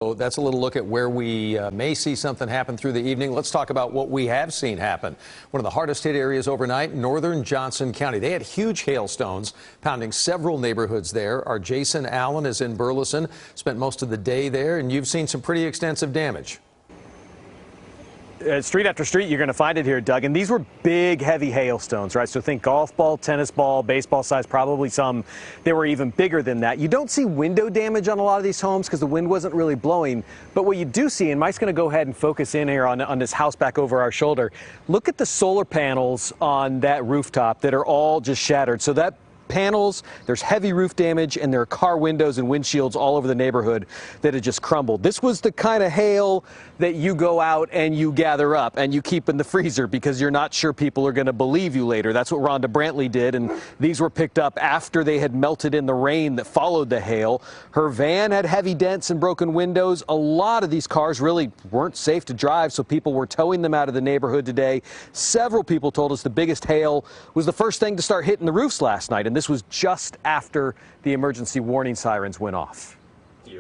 So that's a little look at where we may see something happen through the evening. Let's talk about what we have seen happen. One of the hardest hit areas overnight, northern Johnson County. They had huge hailstones pounding several neighborhoods there. Our Jason Allen is in Burleson, spent most of the day there, and you've seen some pretty extensive damage. Street after street, you're going to find it here, Doug. And these were big, heavy hailstones, right? So think golf ball, tennis ball, baseball size, probably some. They were even bigger than that. You don't see window damage on a lot of these homes because the wind wasn't really blowing. But what you do see, and Mike's going to go ahead and focus in here on this house back over our shoulder. Look at the solar panels on that rooftop that are all just shattered. So that panels, there's heavy roof damage, and there are car windows and windshields all over the neighborhood that had just crumbled. This was the kind of hail that you go out and you gather up and you keep in the freezer because you're not sure people are going to believe you later. That's what Rhonda Brantley did, and these were picked up after they had melted in the rain that followed the hail. Her van had heavy dents and broken windows. A lot of these cars really weren't safe to drive, so people were towing them out of the neighborhood today. Several people told us the biggest hail was the first thing to start hitting the roofs last night, and this was just after the emergency warning sirens went off.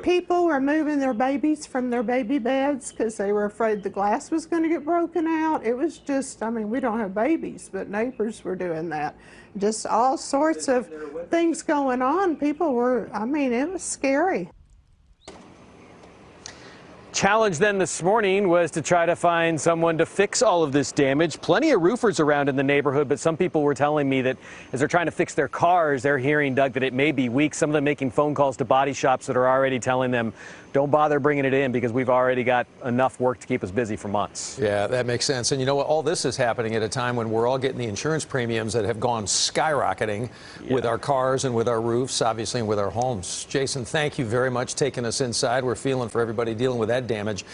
People were moving their babies from their baby beds because they were afraid the glass was going to get broken out. It was just, I mean, we don't have babies, but neighbors were doing that. Just all sorts of things going on. People were, I mean, it was scary. Challenge then this morning was to try to find someone to fix all of this damage. Plenty of roofers around in the neighborhood, but some people were telling me that as they're trying to fix their cars, they're hearing, Doug, that it may be weeks. Some of them making phone calls to body shops that are already telling them, don't bother bringing it in because we've already got enough work to keep us busy for months. Yeah, that makes sense. And you know what? All this is happening at a time when we're all getting the insurance premiums that have gone skyrocketing with our cars and with our roofs, obviously, and with our homes. Jason, thank you very much for taking us inside. We're feeling for everybody dealing with that damage.